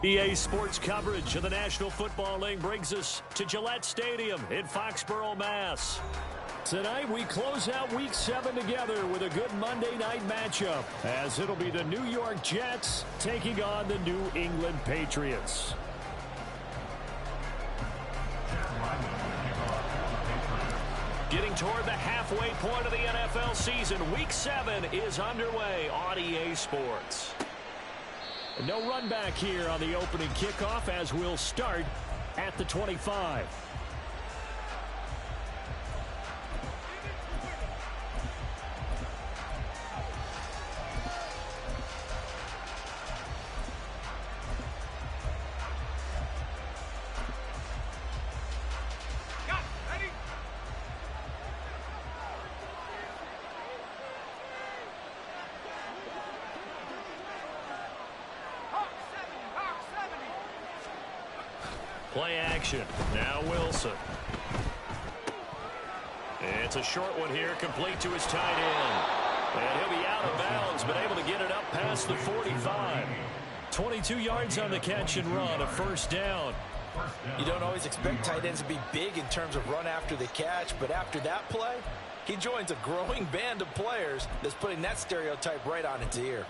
EA Sports coverage of the National Football League brings us to Gillette Stadium in Foxborough, Mass. Tonight we close out Week 7 together with a good Monday night matchup, as it'll be the New York Jets taking on the New England Patriots. Getting toward the halfway point of the NFL season, Week 7 is underway on EA Sports. No run back here on the opening kickoff, as we'll start at the 25. Play action. Now Wilson. It's a short one here, complete to his tight end. And he'll be out of bounds, but able to get it up past the 45. 22 yards on the catch and run, a first down. You don't always expect tight ends to be big in terms of run after the catch, but after that play, he joins a growing band of players that's putting that stereotype right on its ear.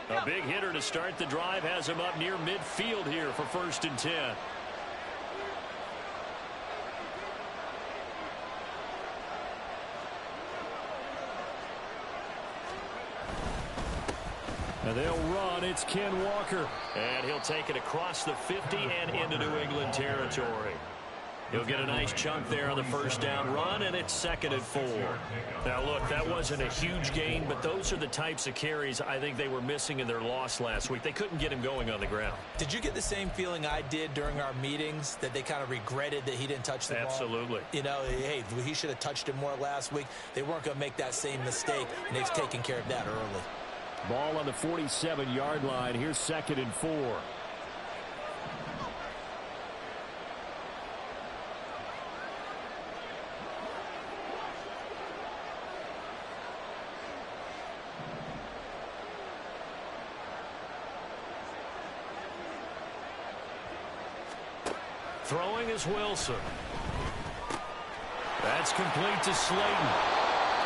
A big hitter to start the drive has him up near midfield here for 1st and 10. And they'll run. It's Ken Walker. And he'll take it across the 50 and into New England territory. He'll get a nice chunk there on the first down run, and it's 2nd and 4. Now, look, that wasn't a huge gain, but those are the types of carries I think they were missing in their loss last week. They couldn't get him going on the ground. Did you get the same feeling I did during our meetings, that they kind of regretted that he didn't touch the ball? Absolutely. You know, hey, he should have touched it more last week. They weren't going to make that same mistake, and they've taken care of that early. Ball on the 47-yard line. Here's 2nd and 4. Throwing is Wilson. That's complete to Slayton.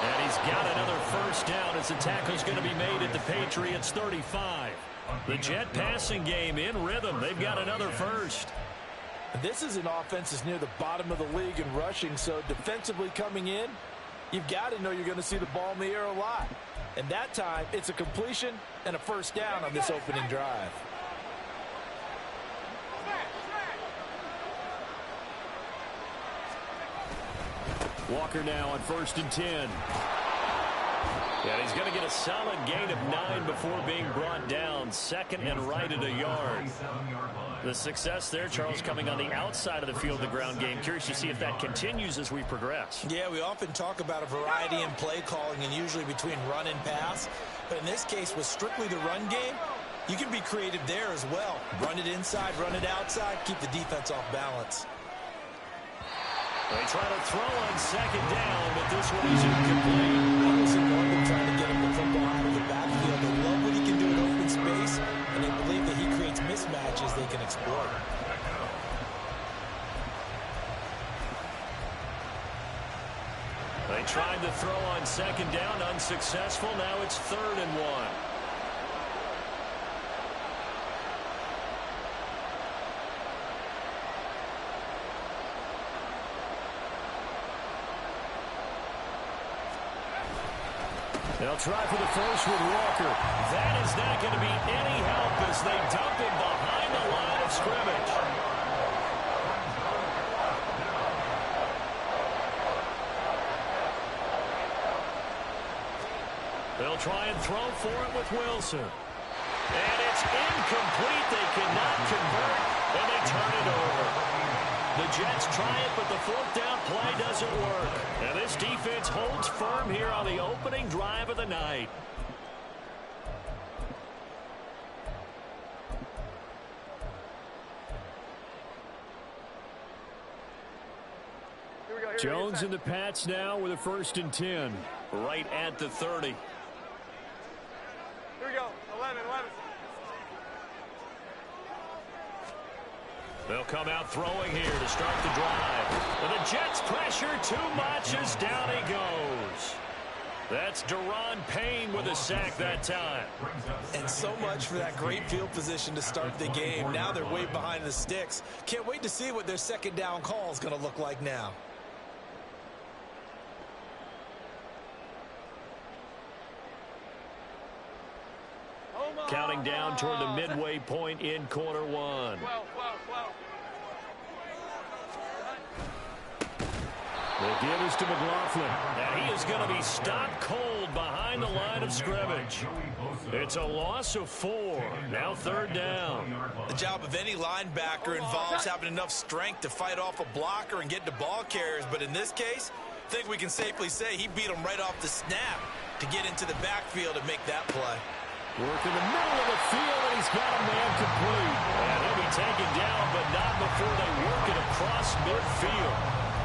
And he's got another first down as the tackle's going to be made at the Patriots 35. The Jet passing game in rhythm. They've got another first. This is an offense that's near the bottom of the league in rushing, so defensively coming in, you've got to know you're going to see the ball in the air a lot. And that time, it's a completion and a first down on this opening drive. Walker now on 1st and 10. And he's going to get a solid gain of 9 before being brought down. 2nd and right at a yard. The success there, Charles, coming on the outside of the field, the ground game. Curious to see if that continues as we progress. Yeah, we often talk about a variety in play calling and usually between run and pass. But in this case, with strictly the run game, you can be creative there as well. Run it inside, run it outside, keep the defense off balance. They try to throw on 2nd down, but this one is incomplete. I was ignoring them trying to get him the football out of the backfield. They love what he can do in open space, and they believe that he creates mismatches they can exploit. They tried to throw on 2nd down, unsuccessful. Now it's 3rd and 1. They'll try for the first with Walker. That is not going to be any help as they dump him behind the line of scrimmage. They'll try and throw for it with Wilson. And it's incomplete. They cannot convert, and they turn it over. The Jets try it, but the 4th down play doesn't work. And this defense holds firm here on the opening drive of the night. Jones and the Pats now with a 1st and 10. Right at the 30. They'll come out throwing here to start the drive. And the Jets pressure too much as down he goes. That's Deron Payne with a sack that time. And so much for that great field position to start the game. Now they're way behind the sticks. Can't wait to see what their second down call is going to look like now. Counting down toward the midway point in quarter one. The give is to McLaughlin. And he is going to be stopped cold behind the line of scrimmage. It's a loss of 4. Now third down. The job of any linebacker involves having enough strength to fight off a blocker and get to ball carriers. But in this case, I think we can safely say he beat him right off the snap to get into the backfield and make that play. Work in the middle of the field, and he's got a man complete. And he'll be taken down, but not before they work it across midfield.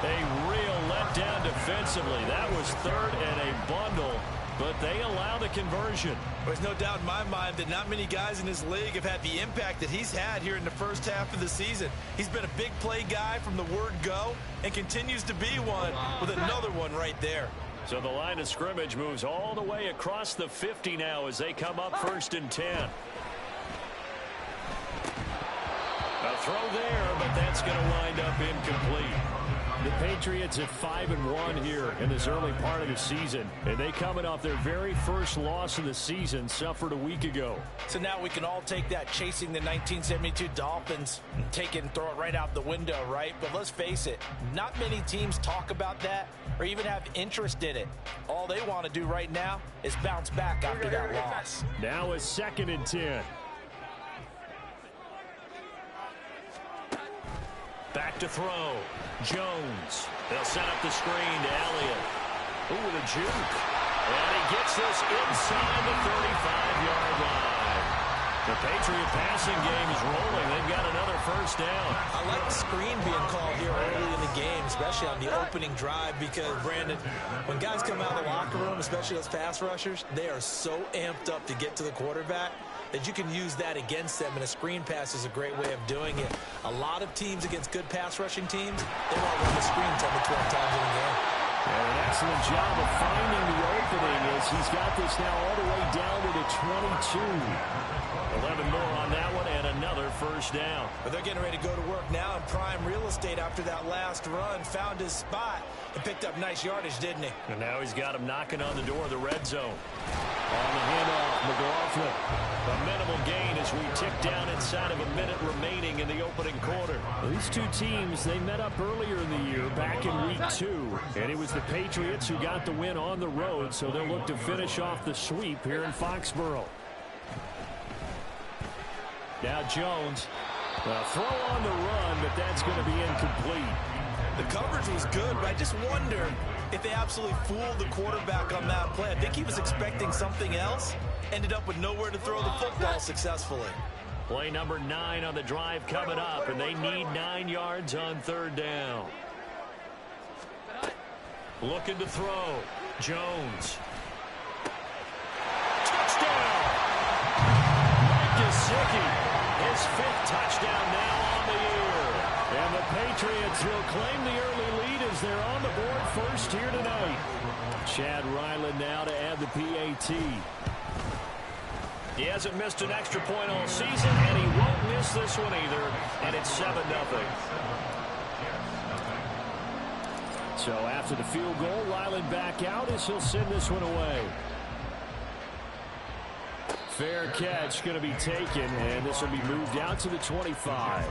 A real letdown defensively. That was third and a bundle, but they allow the conversion. There's no doubt in my mind that not many guys in this league have had the impact that he's had here in the first half of the season. He's been a big play guy from the word go and continues to be one with another one right there. So the line of scrimmage moves all the way across the 50 now as they come up 1st and 10. A throw there, but that's going to wind up incomplete. The Patriots at 5-1 here in this early part of the season, and they coming off their very first loss of the season, suffered a week ago. So now we can all take that chasing the 1972 Dolphins and take it and throw it right out the window, right? But let's face it, not many teams talk about that or even have interest in it. All they want to do right now is bounce back after that loss. Now a 2nd and 10. Back to throw. Jones. They'll set up the screen to Elliott. Ooh, the juke. And he gets this inside the 35-yard line. The Patriot passing game is rolling. They've got another first down. I like the screen being called here early in the game, especially on the opening drive, because, Brandon, when guys come out of the locker room, especially those pass rushers, they are so amped up to get to the quarterback that you can use that against them, and a screen pass is a great way of doing it. A lot of teams against good pass rushing teams, they want to run the screen 10 to 12 times in a game. And an excellent job of finding the opening as he's got this now all the way down to the 22. 11 more on that one and another first down. But they're getting ready to go to work now in prime real estate after that last run. Found his spot and picked up nice yardage, didn't he? And now he's got him knocking on the door of the red zone. On the handoff, McLaughlin. A minimal gain as we tick down inside of a minute remaining in the opening quarter. These two teams, they met up earlier in the year, back in week 2. And it was the Patriots who got the win on the road, so they'll look to finish off the sweep here in Foxborough. Now Jones. A throw on the run, but that's going to be incomplete. The coverage was good, but I just wonder if they absolutely fooled the quarterback on that play. I think he was expecting something else. Ended up with nowhere to throw the football successfully. Play number 9 on the drive coming up, and they need 9 yards on third down. Looking to throw. Jones. Touchdown! Mike Gesicki. His 5th touchdown now on the year. And the Patriots will claim the early lead as they're on the board first here tonight. Chad Ryland now to add the PAT. He hasn't missed an extra point all season, and he won't miss this one either. And it's 7-0. So after the field goal, Ryland back out as he'll send this one away. Fair catch going to be taken, and this will be moved out to the 25.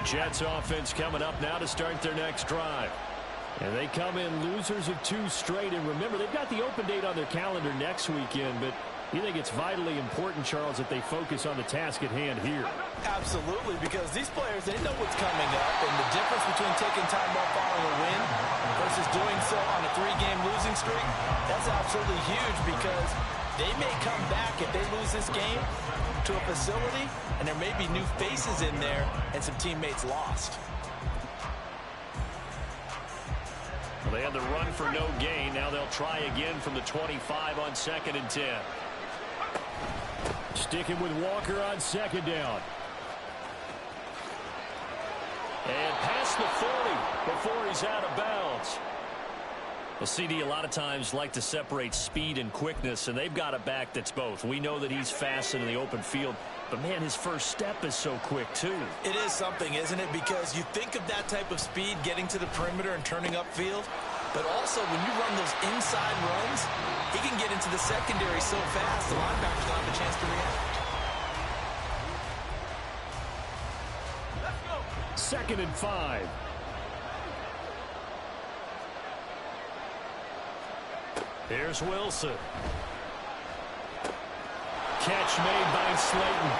Jets offense coming up now to start their next drive. And they come in losers of 2 straight. And remember, they've got the open date on their calendar next weekend, but you think it's vitally important, Charles, that they focus on the task at hand here? Absolutely, because these players, they know what's coming up, and the difference between taking time off following a win versus doing so on a 3-game losing streak, that's absolutely huge because They may come back if they lose this game to a facility, and there may be new faces in there and some teammates lost. Well, they had the run for no gain. Now they'll try again from the 25 on 2nd and 10. Sticking with Walker on 2nd down. And past the 40 before he's out of bounds. Well, CD, a lot of times like to separate speed and quickness, and they've got a back that's both. We know that he's fast in the open field, but, man, his first step is so quick, too. It is something, isn't it? Because you think of that type of speed getting to the perimeter and turning upfield, but also when you run those inside runs, he can get into the secondary so fast the linebackers don't have a chance to react. 2nd and 5. Here's Wilson. Catch made by Slayton.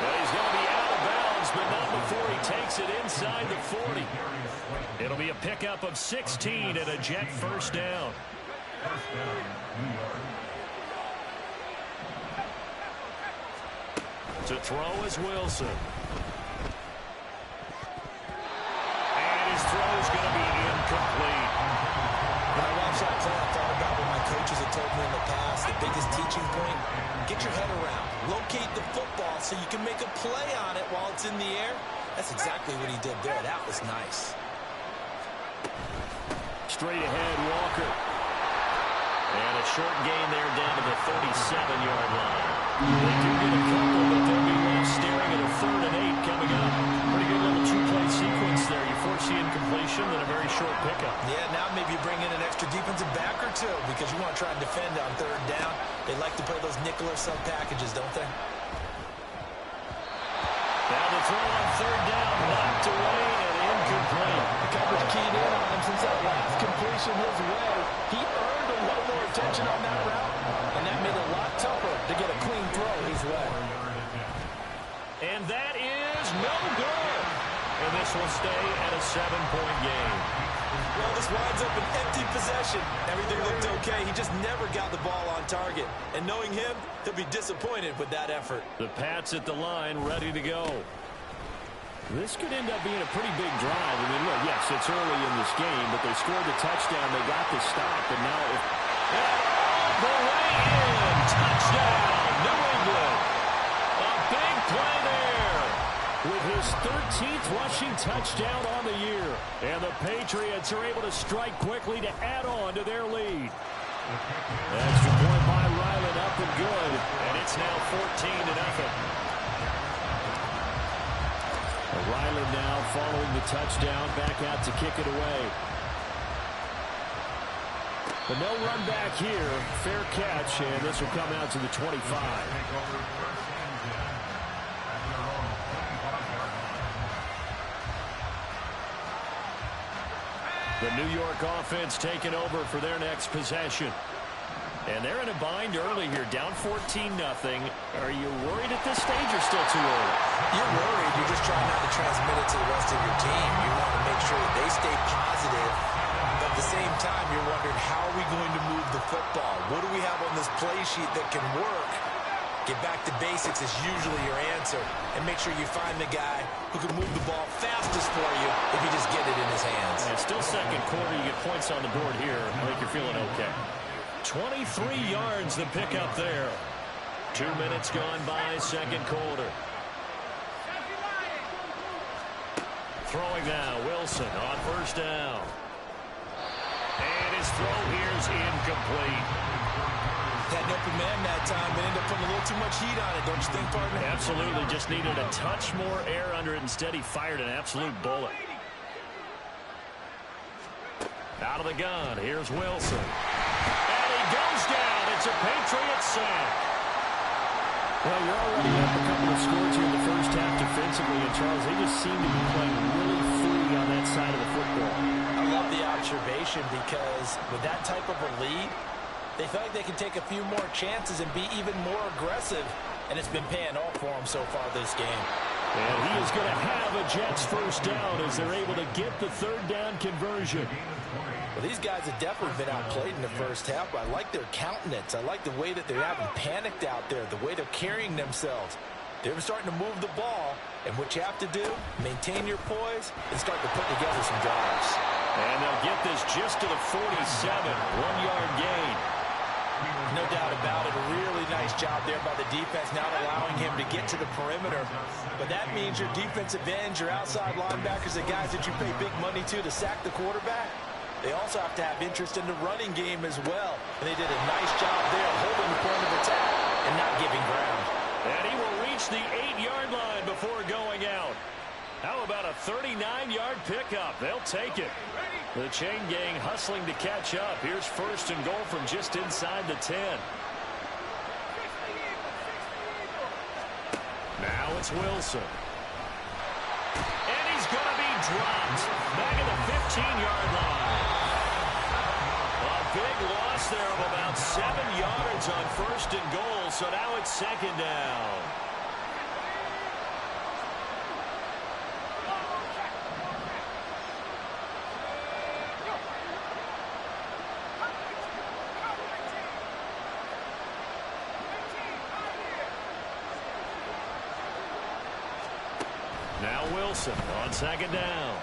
Well, he's going to be out of bounds, but not before he takes it inside the 40. It'll be a pickup of 16 and a Jet first down. To throw is Wilson. And his throw is going to be incomplete. When I watched that play, I thought about what my coaches had told me in the past. The biggest teaching point, get your head around. Locate the football so you can make a play on it while it's in the air. That's exactly what he did there. That was nice. Straight ahead, Walker. And a short gain there down to the 37-yard line. They do get a couple, but they'll be left staring at a 3rd and 8 coming up. Pretty good little 2-play sequence there. You force the incompletion, then a very short pickup. Yeah, now maybe you bring in an extra defensive back or two because you want to try and defend on 3rd down. They like to play those nickel or sub packages, don't they? Now the throw on 3rd down, knocked away and incomplete. The coverage keyed in on him since that last completion his way. He earned a little more attention on that route, and that made it a lot tougher to get a clean throw his way. And that is no good. And this will stay at a 7-point game. Well, this winds up an empty possession. Everything looked okay. He just never got the ball on target. And knowing him, he'll be disappointed with that effort. The Pats at the line, ready to go. This could end up being a pretty big drive. I mean, look, yes, it's early in this game, but they scored the touchdown. They got the stop, and now all the way in. Touchdown, New England. A big play there with his 13th rushing touchdown on the year. And the Patriots are able to strike quickly to add on to their lead. Extra point by Ryland, up and good. And it's now 14-0. Ryland now following the touchdown, back out to kick it away. But no run back here. Fair catch, and this will come out to the 25. The New York offense taking over for their next possession. And they're in a bind early here, down 14-0. Are you worried at this stage or still too early? You're worried. You're just trying not to transmit it to the rest of your team. You want to make sure that they stay positive. But at the same time, you're wondering, how are we going to move the football? What do we have on this play sheet that can work? Get back to basics is usually your answer. And make sure you find the guy who can move the ball fastest for you if you just get it in his hands. And still second quarter. You get points on the board here. I think you're feeling okay. 23 yards the pickup there. 2 minutes gone by, second quarter. Throwing now, Wilson on first down. And his throw here is incomplete. Had an open man that time, but ended up putting a little too much heat on it, don't you think, partner? Absolutely, just needed a touch more air under it. Instead, he fired an absolute bullet. Out of the gun, here's Wilson. And he goes down. It's a Patriots sack. Well, you're already up a couple of scores here in the first half defensively, and Charles, they just seem to be playing really free on that side of the football. I love the observation because with that type of a lead, they feel like they can take a few more chances and be even more aggressive, and it's been paying off for them so far this game. And he is going to have a Jets first down as they're able to get the third down conversion. Well, these guys have definitely been outplayed in the first half, but I like their countenance. I like the way that they haven't panicked out there, the way they're carrying themselves. They're starting to move the ball, and what you have to do, maintain your poise and start to put together some drives. And they'll get this just to the 47, 1-yard gain. No doubt about it. A really nice job there by the defense, not allowing him to get to the perimeter. But that means your defensive ends, your outside linebackers, the guys that you pay big money to sack the quarterback, they also have to have interest in the running game as well. And they did a nice job there holding the point of attack and not giving ground. And he will reach the 8-yard line before going out. How about a 39-yard pickup? They'll take it. The chain gang hustling to catch up. Here's first and goal from just inside the 10. Now it's Wilson. And he's going to be dropped back at the 15-yard line. A big loss there of about 7 yards on first and goal, so now it's second down. Now Wilson on second down.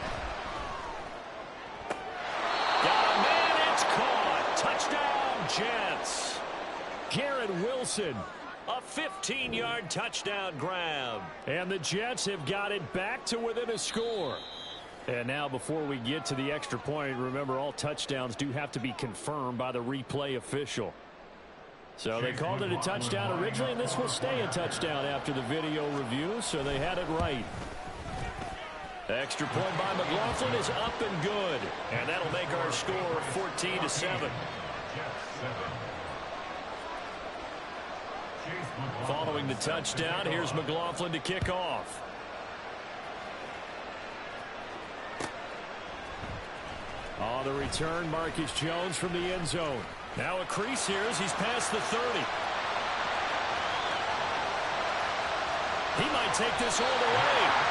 Got a man, it's caught. Touchdown, Jets. Garrett Wilson, a 15-yard touchdown grab. And the Jets have got it back to within a score. And now before we get to the extra point, remember all touchdowns do have to be confirmed by the replay official. So they called it a touchdown originally, and this will stay a touchdown after the video review, so they had it right. Extra point by McLaughlin is up and good. And that'll make our score 14-7. Following the touchdown, here's McLaughlin to kick off. On the return, Marcus Jones from the end zone. Now a crease here as he's past the 30. He might take this all the way.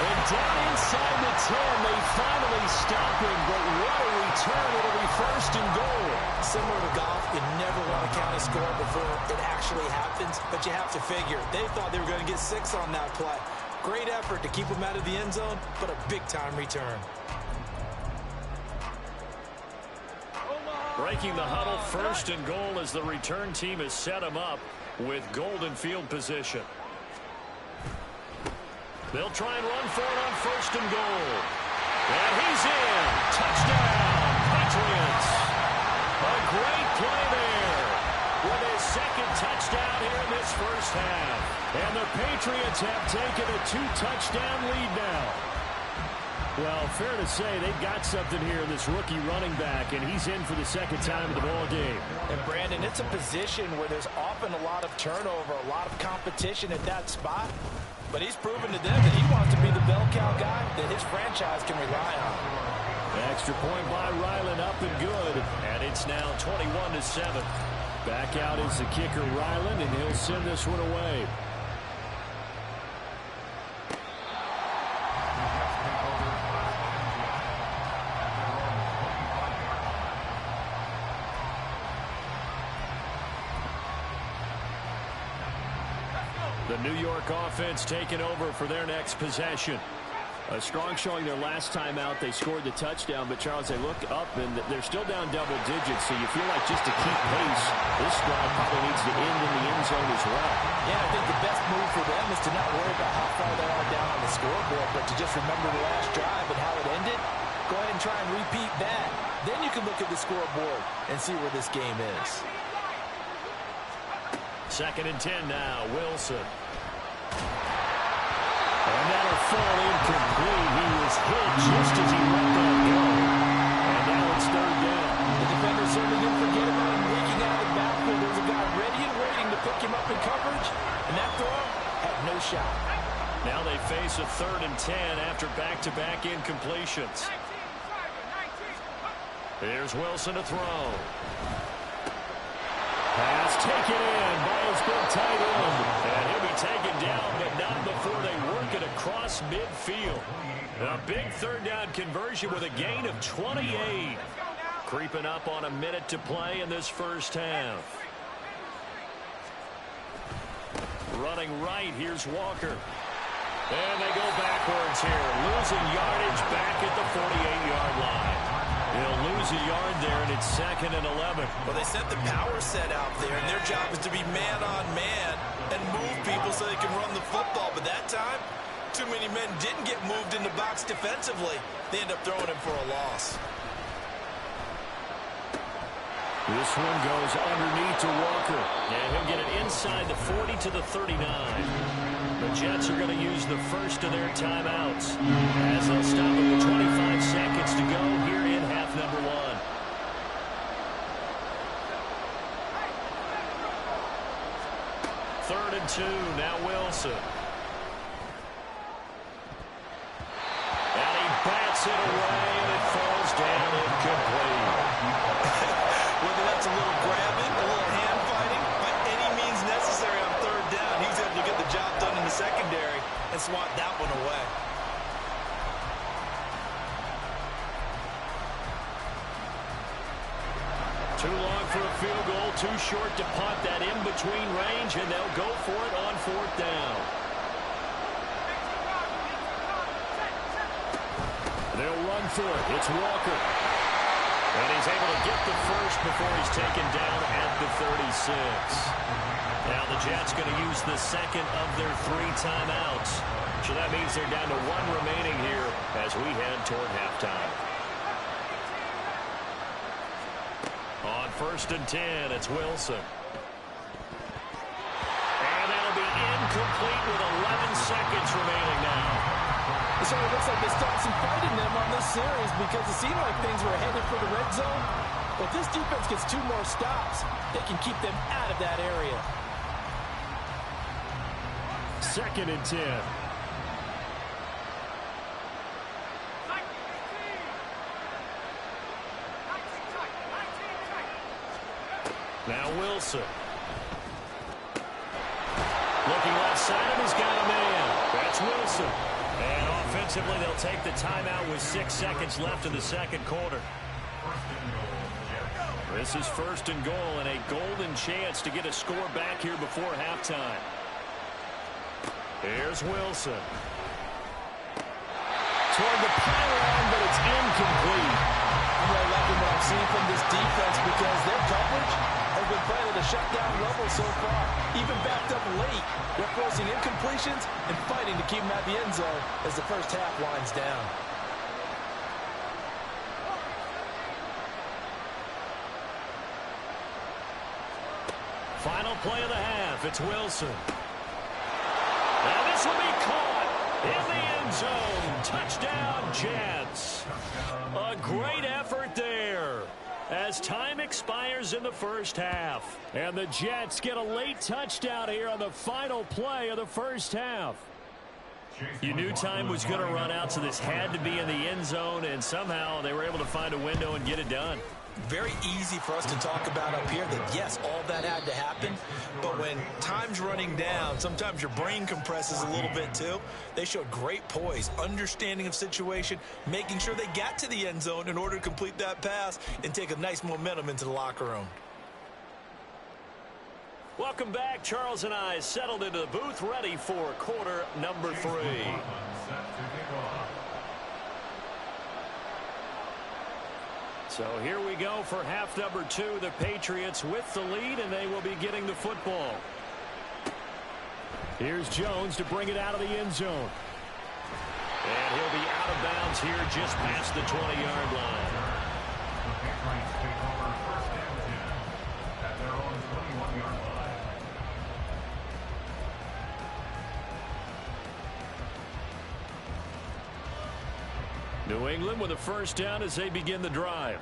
And down inside the 10, they finally stop him, but what a return. It'll be first and goal. Similar to golf, you never want to count a score before it actually happens, but you have to figure. They thought they were going to get 6 on that play. Great effort to keep them out of the end zone, but a big-time return. Breaking the huddle, first and goal as the return team has set him up with golden field position. They'll try and run for it on first and goal. And he's in. Touchdown, Patriots. A great play there with his second touchdown here in this first half. And the Patriots have taken a 2-touchdown lead now. Well, fair to say they've got something here in this rookie running back, and he's in for the second time of the ball game. And, Brandon, it's a position where there's often a lot of turnover, a lot of competition at that spot. But he's proven to them that he wants to be the bell cow guy that his franchise can rely on. Extra point by Ryland, up and good. And it's now 21-7. Back out is the kicker, Ryland, and he'll send this one away. The New York offense taking over for their next possession. A strong showing their last time out. They scored the touchdown, but, Charles, they look up, and they're still down double digits, so you feel like just to keep pace, this squad probably needs to end in the end zone as well. Yeah, I think the best move for them is to not worry about how far they are down on the scoreboard, but to just remember the last drive and how it ended. Go ahead and try and repeat that. Then you can look at the scoreboard and see where this game is. Second and 10 now, Wilson. And that'll fall incomplete. He was hit just as he let that go. And now it's third down. The defender certainly didn't forget about him leaking out of the backfield. There's a guy ready and waiting to pick him up in coverage. And that throw had no shot. Now they face a third and 10 after back-to-back incompletions. Here's Wilson to throw. Pass taken in by his big tight end. And he'll be taken down, but not before they work it across midfield. A big third down conversion with a gain of 28. Creeping up on a minute to play in this first half. Running right, here's Walker. And they go backwards here. Losing yardage back at the 48-yard line. They'll lose a yard there, and it's 2nd and 11. Well, they set the power set out there, and their job is to be man-on-man and move people so they can run the football. But that time, too many men didn't get moved in the box defensively. They end up throwing him for a loss. This one goes underneath to Walker. And he'll get it inside the 40 to the 39. The Jets are going to use the first of their timeouts as they'll stop it with 25 seconds to go here in half number 1. Third and 2, now Wilson. And he bats it away, and it falls down incomplete. Whether that's a little grabbing, a little hand fighting, by any means necessary on third down, he's able to get the job done in the secondary and swat that one away. Too long for a field goal, too short to punt that in between range, and they'll go for it on 4th down. They'll run for it. It's Walker. And he's able to get the first before he's taken down at the 36. Now the Jets going to use the second of their 3 timeouts. So that means they're down to 1 remaining here as we head toward halftime. On 1st and 10, it's Wilson. And that'll be incomplete with 11 seconds remaining now. It certainly looks like they started some fight in them on this series because it seemed like things were headed for the red zone. But this defense gets 2 more stops. They can keep them out of that area. 2nd and 10. Now Wilson. Looking left side, he's got a man. That's Wilson. And offensively, they'll take the timeout with 6 seconds left in the second quarter. This is 1st and goal and a golden chance to get a score back here before halftime. Here's Wilson. Toward the pylon, but it's incomplete. I'm really liking what I'm seeing from this defense because their coverage has been playing at a shutdown level so far. Even backed up late, they're forcing incompletions and fighting to keep them at the end zone as the first half winds down. Final play of the half. It's Wilson. Now this will be caught in the end zone. Touchdown, Jets. A great effort there as time expires in the first half. And the Jets get a late touchdown here on the final play of the first half. You knew time was going to run out, so this had to be in the end zone, and somehow they were able to find a window and get it done. Very easy for us to talk about up here that, yes, all that had to happen. But when time's running down, sometimes your brain compresses a little bit too. They showed great poise, understanding of situation, making sure they got to the end zone in order to complete that pass and take a nice momentum into the locker room. Welcome back. Charles and I settled into the booth, ready for quarter number 3. So here we go for half number 2. The Patriots with the lead, and they will be getting the football. Here's Jones to bring it out of the end zone. And he'll be out of bounds here just past the 20-yard line. New England with a first down as they begin the drive.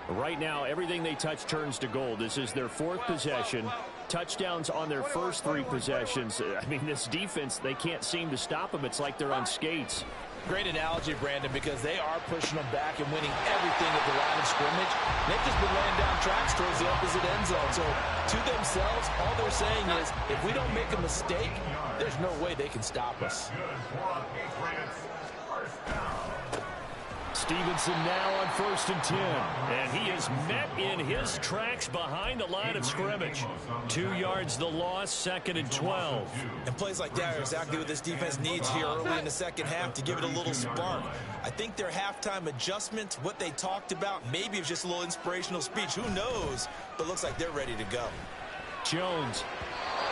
Right now, everything they touch turns to gold. This is their 4th possession. touchdowns on their first 3 possessions. I mean, this defense, they can't seem to stop them. It's like they're on skates. Great analogy, Brandon, because they are pushing them back and winning everything at the line of scrimmage. They've just been laying down tracks towards the opposite end zone. So to themselves, all they're saying is, if we don't make a mistake, there's no way they can stop us. Stevenson now on 1st and 10. And he is met in his tracks behind the line of scrimmage. 2 yards the loss, 2nd and 12. And plays like that are exactly what this defense needs here early in the second half to give it a little spark. I think their halftime adjustment, what they talked about, maybe it's just a little inspirational speech. Who knows? But looks like they're ready to go. Jones.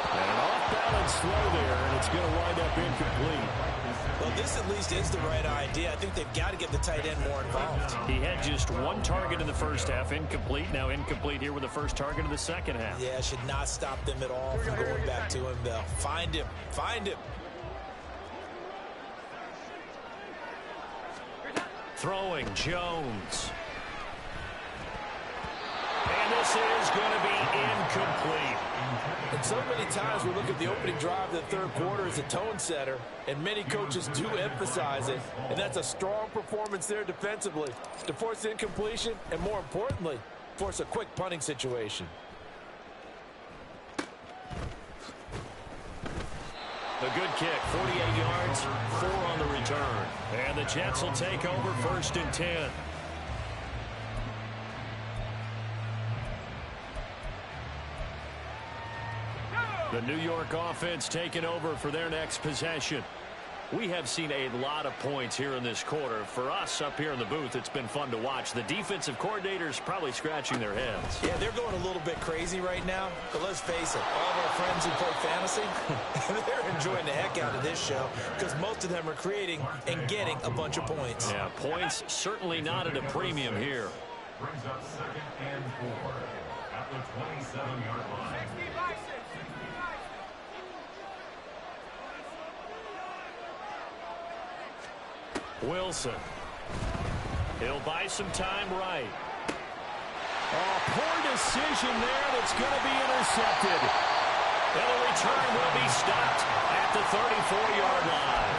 And an off-balance throw there, and it's going to wind up incomplete. Well, this at least is the right idea. I think they've got to get the tight end more involved. He had just 1 target in the first half, incomplete. Now incomplete here with the first target of the second half. Yeah, should not stop them at all from going back to him, though. Find him. Find him. Throwing, Jones. And this is going to be incomplete. And so many times we look at the opening drive of the third quarter as a tone setter, and many coaches do emphasize it, and that's a strong performance there defensively to force incompletion and, more importantly, force a quick punting situation. A good kick, 48 yards, 4 on the return. And the Jets will take over 1st and 10. The New York offense taking over for their next possession. We have seen a lot of points here in this quarter. For us up here in the booth, it's been fun to watch. The defensive coordinators probably scratching their heads. Yeah, they're going a little bit crazy right now. But let's face it, all of our friends who play fantasy, they're enjoying the heck out of this show because most of them are creating and getting a bunch of points. Yeah, points certainly not at a premium here. Brings up 2nd and 4 at the 27-yard line. Wilson. He'll buy some time right. Oh, poor decision there that's going to be intercepted. And the return will be stopped at the 34-yard line.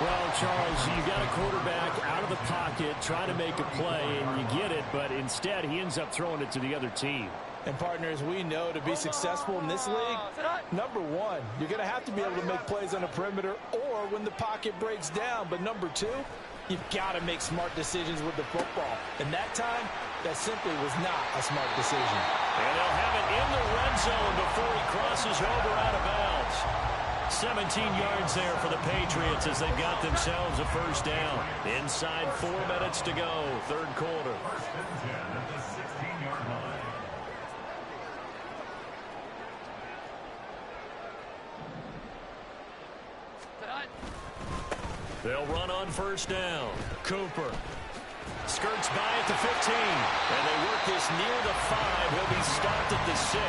Well, Charles, you got a quarterback out of the pocket trying to make a play, and you get it, but instead he ends up throwing it to the other team. And, partners, we know to be successful in this league, number one, you're going to have to be able to make plays on the perimeter or when the pocket breaks down. But number two, you've got to make smart decisions with the football. And that time, that simply was not a smart decision. And they'll have it in the red zone before he crosses over out of bounds. 17 yards there for the Patriots as they've got themselves a first down. Inside 4 minutes to go, third quarter. They'll run on first down. Cooper skirts by at the 15. And they work this near the 5. He'll be stopped at the 6.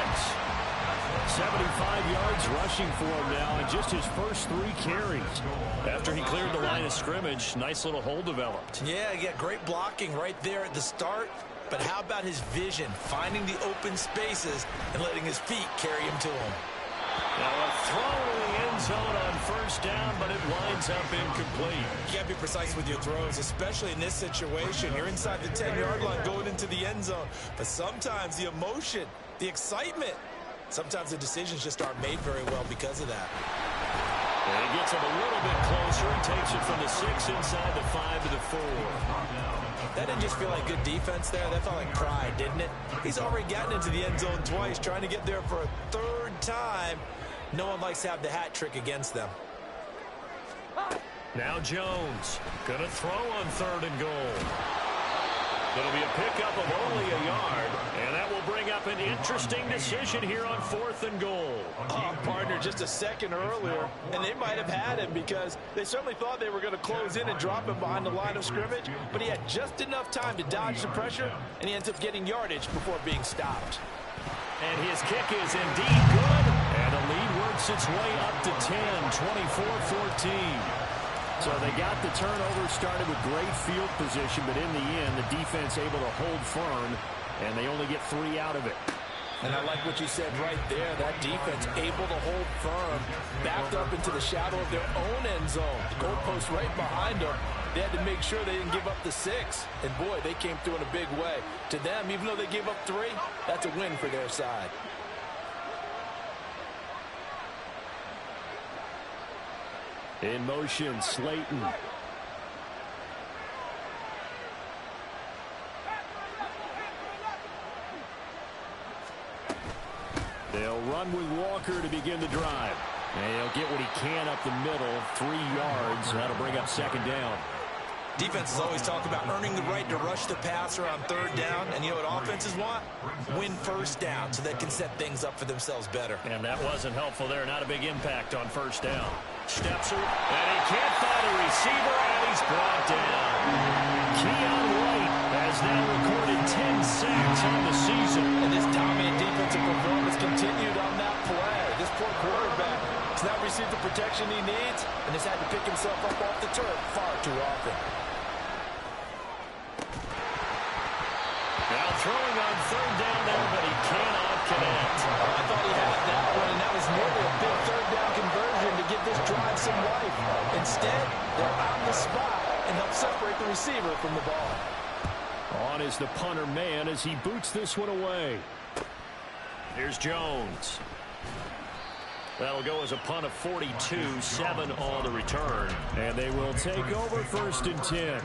75 yards rushing for him now in just his first 3 carries. After he cleared the line of scrimmage, nice little hole developed. Yeah, he got great blocking right there at the start. But how about his vision, finding the open spaces and letting his feet carry him to him? Now a throw in the end zone on first down, but it winds up incomplete. You got to be precise with your throws, especially in this situation. You're inside the 10-yard line going into the end zone. But sometimes the emotion, the excitement, sometimes the decisions just aren't made very well because of that. And he gets him a little bit closer. He takes it from the 6 inside the 5 to the 4. That didn't just feel like good defense there. That felt like pride, didn't it? He's already gotten into the end zone twice, trying to get there for a 3rd time. No one likes to have the hat trick against them. Now Jones going to throw on 3rd and goal. It'll be a pickup of only a yard, and that will bring up an interesting decision here on 4th and goal. Oh, partner, just a second earlier, and they might have had him because they certainly thought they were going to close in and drop him behind the line of scrimmage, but he had just enough time to dodge the pressure, and he ends up getting yardage before being stopped. And his kick is indeed good, and the lead works its way up to 10, 24-14. So they got the turnover started with great field position, but in the end, the defense able to hold firm, and they only get 3 out of it. And I like what you said right there. That defense able to hold firm, backed up into the shadow of their own end zone. The goalpost right behind them. They had to make sure they didn't give up the 6. And, boy, they came through in a big way. To them, even though they gave up 3, that's a win for their side. In motion, Slayton. They'll run with Walker to begin the drive. And he'll get what he can up the middle, 3 yards. That'll bring up 2nd down. Defenses always talk about earning the right to rush the passer on 3rd down. And you know what offenses want? Win 1st down so they can set things up for themselves better. And that wasn't helpful there. Not a big impact on 1st down. Steps her, and he can't find a receiver, and he's brought down. Keon White has now recorded 10 sacks on the season. And this dominant defensive performance continued on that play. This poor quarterback has not received the protection he needs and has had to pick himself up off the turf far too often. Now throwing on 3rd down there, but he cannot connect. I thought he had that one, and that was nearly a big 3rd down conversion to give this drive some life. Instead, they're on the spot and help separate the receiver from the ball. On is the punter man as he boots this one away. Here's Jones. That'll go as a punt of 42, 7 on the return. And they will take over 1st and 10.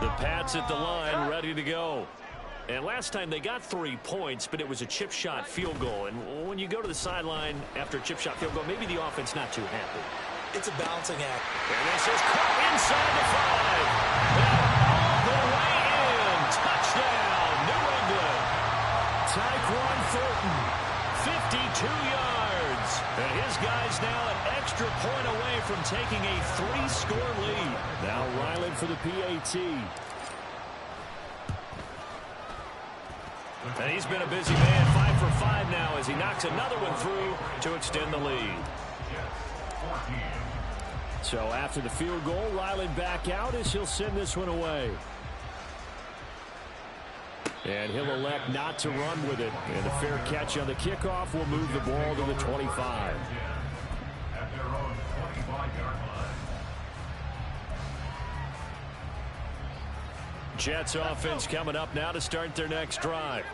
The Pats at the line, ready to go. And last time they got 3 points, but it was a chip shot field goal. And when you go to the sideline after a chip shot field goal, maybe the offense not too happy. It's a balancing act. And this is caught inside the 5. And all the way in. Touchdown, New England. Tyquan Thornton, 52 yards. And his guys now an extra point away from taking a 3-score lead. Now Ryland for the PAT. And he's been a busy man, 5 for 5 now as he knocks another one through to extend the lead. So after the field goal, Ryland back out as he'll send this one away. And he'll elect not to run with it. And a fair catch on the kickoff will move the ball to the 25. At their own 25-yard line. Jets offense coming up now to start their next drive.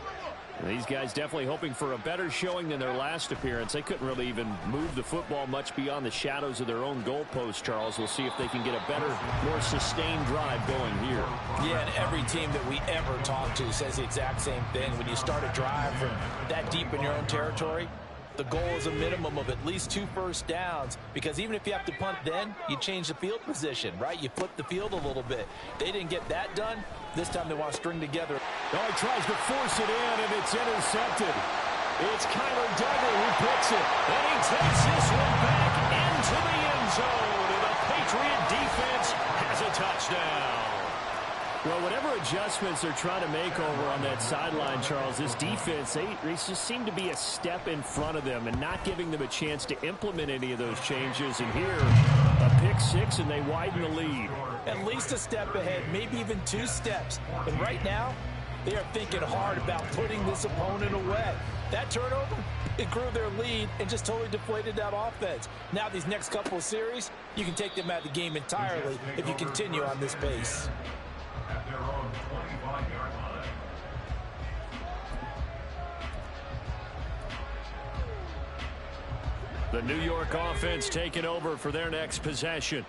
These guys definitely hoping for a better showing than their last appearance. They couldn't really even move the football much beyond the shadows of their own goalpost, Charles. We'll see if they can get a better, more sustained drive going here. Yeah, and every team that we ever talk to says the exact same thing. When you start a drive from that deep in your own territory, the goal is a minimum of at least 2 first downs, because even if you have to punt then, you change the field position, right? You flip the field a little bit. They didn't get that done. This time they want to string together. Oh, he tries to force it in, and it's intercepted. It's Kyler Duggar who picks it. And he takes this one back into the end zone. And the Patriot defense has a touchdown. Well, whatever adjustments they're trying to make over on that sideline, Charles, this defense, they just seem to be a step in front of them and not giving them a chance to implement any of those changes. And here, a pick 6, and they widen the lead. At least a step ahead, maybe even 2 steps. And right now, they are thinking hard about putting this opponent away. That turnover, it grew their lead and just totally deflated that offense. Now these next couple of series, you can take them out of the game entirely if you continue on this pace. At their own 25-yard line. The New York offense taking over for their next possession.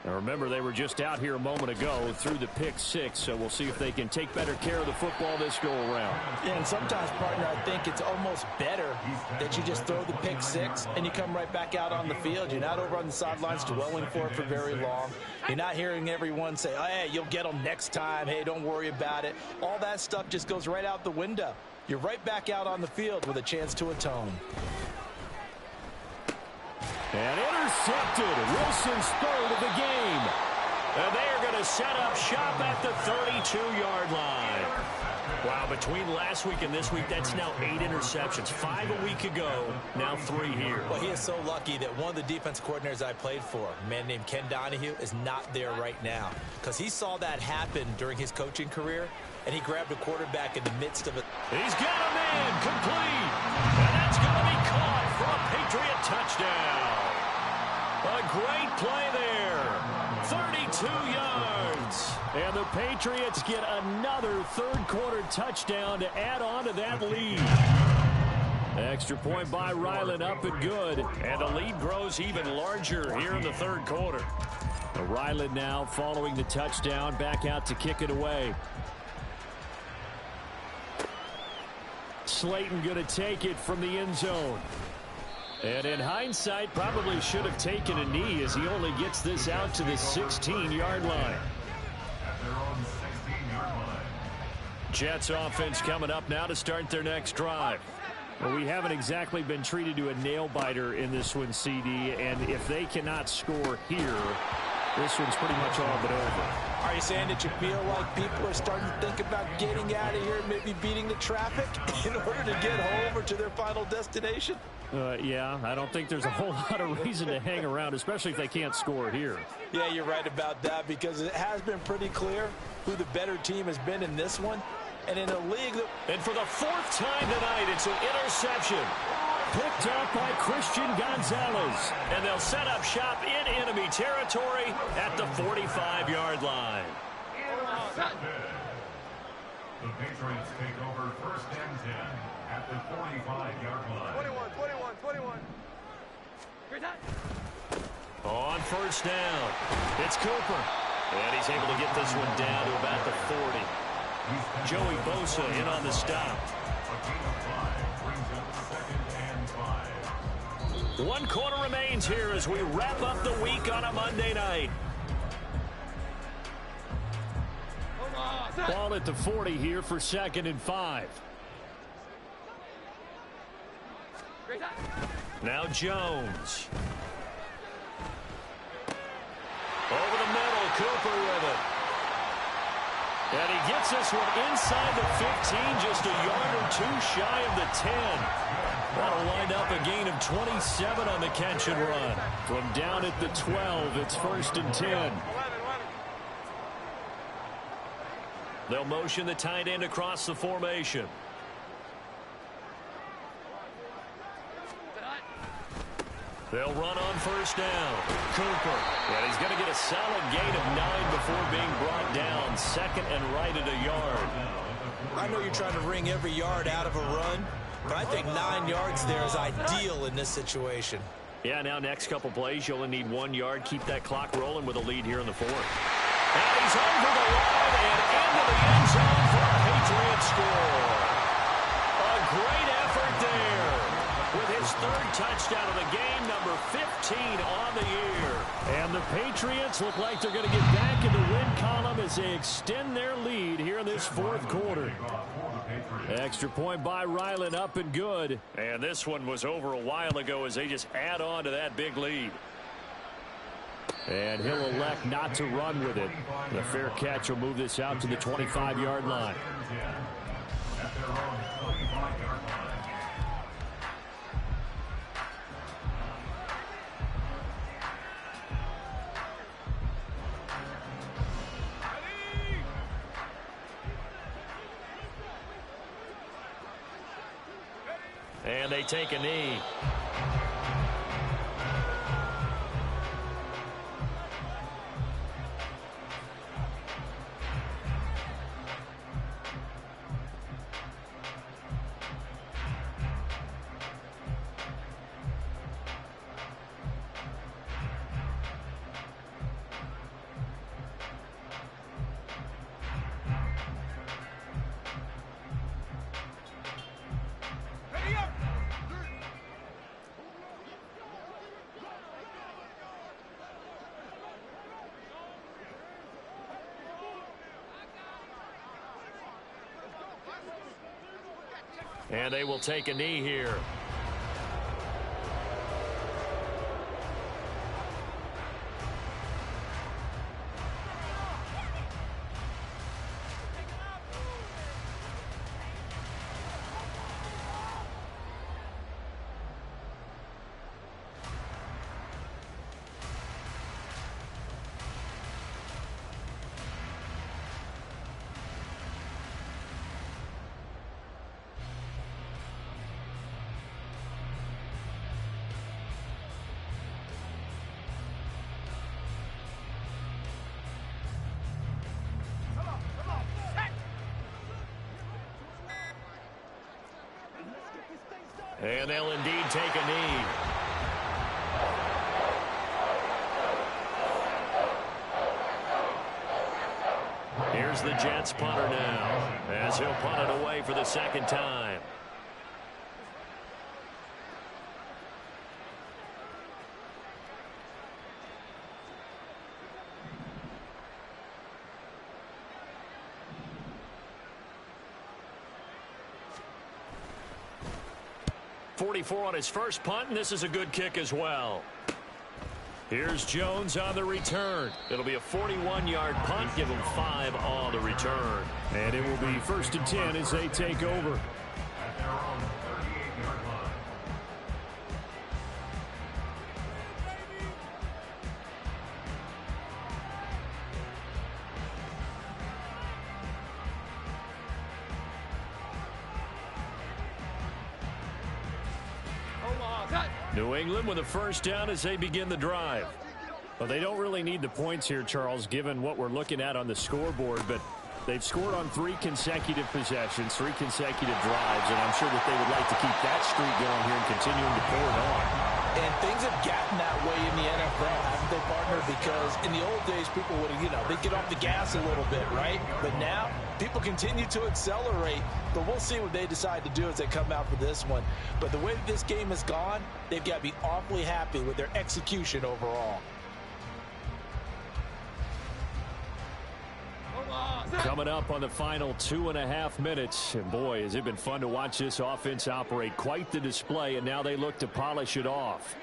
Now remember, they were just out here a moment ago through the pick 6, so we'll see if they can take better care of the football this go-around. Yeah, and sometimes, partner, I think it's almost better that you just throw the pick 6 and you come right back out on the field. You're not over on the sidelines dwelling for it for very long. You're not hearing everyone say, oh, hey, you'll get them next time. Hey, don't worry about it. All that stuff just goes right out the window. You're right back out on the field with a chance to atone. And intercepted. Wilson's 3rd of the game. And they are going to set up shop at the 32-yard line. Wow, between last week and this week, that's now 8 interceptions. 5 a week ago, now 3 here. Well, he is so lucky that one of the defense coordinators I played for, a man named Ken Donahue, is not there right now. Because he saw that happen during his coaching career, and he grabbed a quarterback in the midst of it. He's got a man complete. And that's going to be caught for a Patriot touchdown. A great play there. 32 yards. And the Patriots get another third-quarter touchdown to add on to that lead. Extra point by Ryland, up and good. And the lead grows even larger here in the third quarter. Ryland now following the touchdown, back out to kick it away. Slayton going to take it from the end zone. And in hindsight, probably should have taken a knee as he only gets this out to the 16-yard line. Jets offense coming up now to start their next drive. Well, we haven't exactly been treated to a nail-biter in this one, CD, and if they cannot score here, this one's pretty much all but over. Are you saying that you feel like people are starting to think about getting out of here, maybe beating the traffic in order to get home or to their final destination? Yeah, I don't think there's a whole lot of reason to hang around, especially if they can't score here. Yeah, you're right about that, because it has been pretty clear who the better team has been in this one. And in a league that... And for the 4th time tonight, it's an interception. Picked up by Christian Gonzalez. And they'll set up shop in enemy territory at the 45-yard line. The Patriots take over 1st and 10 at the 45-yard line. 21. On 1st down, it's Cooper. And he's able to get this one down to about the 40. Joey Bosa in on the stop. A gain of 5 brings up 2nd and 5. 1 quarter remains here as we wrap up the week on a Monday night. Ball at the 40 here for 2nd and 5. Now Jones. Over the middle, Cooper with it. And he gets this one inside the 15, just a yard or 2 shy of the 10. That'll wind up a gain of 27 on the catch and run. From down at the 12, it's 1st and 10. They'll motion the tight end across the formation. They'll run on 1st down. Cooper. And he's going to get a solid gain of 9 before being brought down. 2nd and right at a yard. I know you're trying to wring every yard out of a run, but I think 9 yards there is ideal in this situation. Yeah, now next couple plays, you only need 1 yard. Keep that clock rolling with a lead here in the 4th. And he's over the line and into the end zone for a Patriot score. A great effort there with his 3rd touchdown of the game, number 15 on the year. And the Patriots look like they're going to get back in the win column as they extend their lead here in this 4th quarter. Extra point by Ryland, up and good. And this one was over a while ago as they just add on to that big lead. And he'll elect not to run with it. The fair catch will move this out to the 25-yard line. At their own 25-yard line. And they take a knee. And they will take a knee here. And they'll indeed take a knee. Here's the Jets punter now, as he'll punt it away for the second time. .44 on his first punt, and this is a good kick as well. Here's Jones on the return. It'll be a 41-yard punt. Give him 5 on the return. And it will be 1st and 10 as they take over. At their own 38-yard line. New England with a first down as they begin the drive. Well, they don't really need the points here, Charles, given what we're looking at on the scoreboard, but they've scored on 3 consecutive possessions, 3 consecutive drives, and I'm sure that they would like to keep that streak going here and continuing to pour it on. And things have gotten that way in the NFL, haven't they, partner? Because in the old days, people would, they'd get off the gas a little bit, right? But now, people continue to accelerate. But we'll see what they decide to do as they come out for this one. But the way that this game has gone, they've got to be awfully happy with their execution overall. Coming up on the final 2.5 minutes. And boy, has it been fun to watch this offense operate. Quite the display, and now they look to polish it off.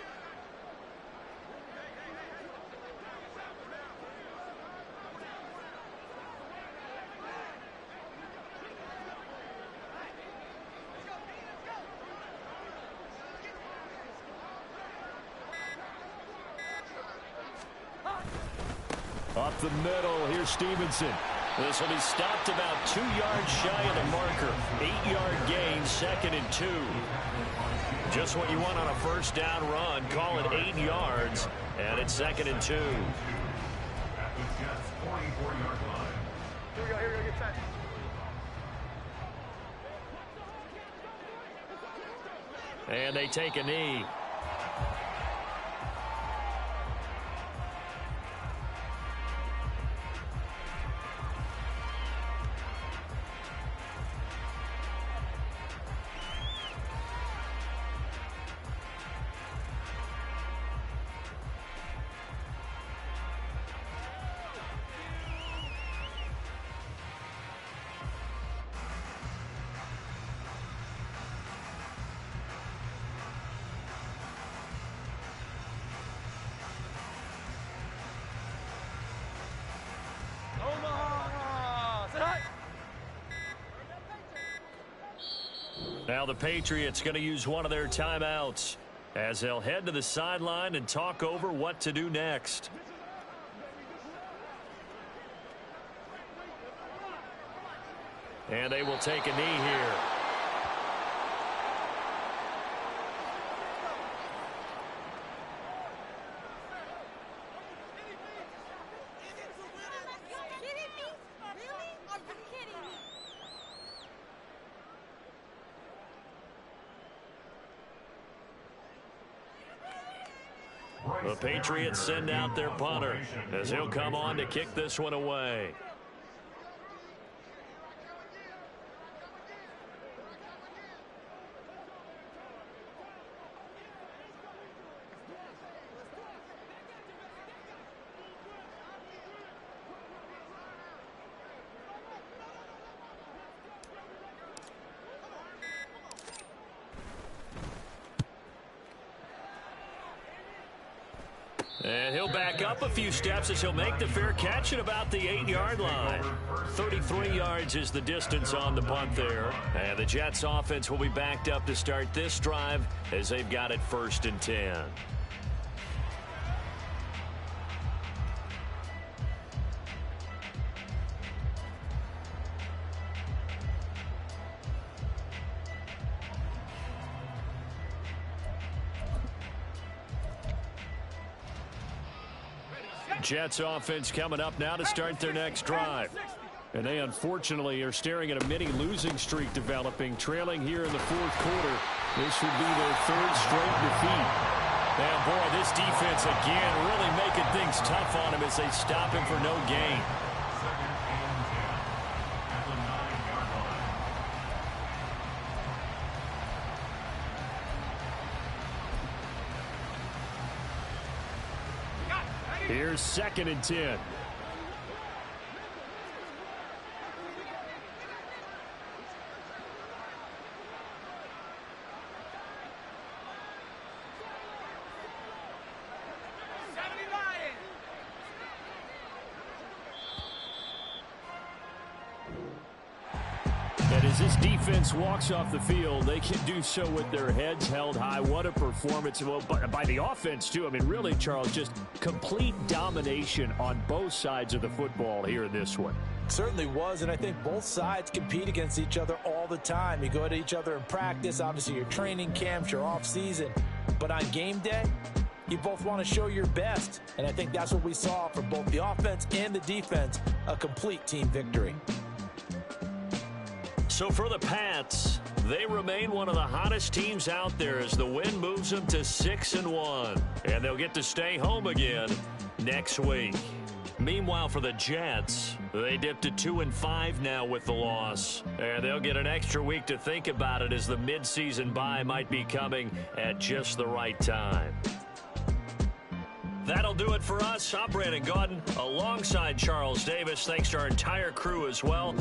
Up the middle, here's Stevenson. This will be stopped about 2 yards shy of the marker. 8-yard gain, 2nd and 2. Just what you want on a first down run. Call it 8 yards, and it's 2nd and 2. At the Jets' 44-yard line. Here we go, get set. And they take a knee. Now the Patriots going to use one of their timeouts as they'll head to the sideline and talk over what to do next. And they will take a knee here. The Patriots send out their punter as he'll come on to kick this one away. And he'll back up a few steps as he'll make the fair catch at about the 8-yard line. 33 yards is the distance on the punt there. And the Jets offense will be backed up to start this drive as they've got it 1st and 10. Jets offense coming up now to start their next drive. And they unfortunately are staring at a mini losing streak developing, trailing here in the 4th quarter. This would be their third straight defeat. And, boy, this defense, again, really making things tough on him as they stop him for no gain. Second and 10 at the 9-yard line. Here's 2nd and 10. And as this defense walks off the field, they can do so with their heads held high. What a performance. Well, by the offense, too. I mean, really, Charles, just complete domination on both sides of the football here in this one. Certainly was, and I think both sides compete against each other all the time. You go at each other in practice, obviously your training camps, your off-season. But on game day, you both want to show your best. And I think that's what we saw from both the offense and the defense, a complete team victory. So for the Pats, they remain one of the hottest teams out there as the win moves them to 6-1. And they'll get to stay home again next week. Meanwhile, for the Jets, they dipped to 2-5 now with the loss. And they'll get an extra week to think about it as the midseason bye might be coming at just the right time. That'll do it for us. I'm Brandon Gaudin alongside Charles Davis. Thanks to our entire crew as well.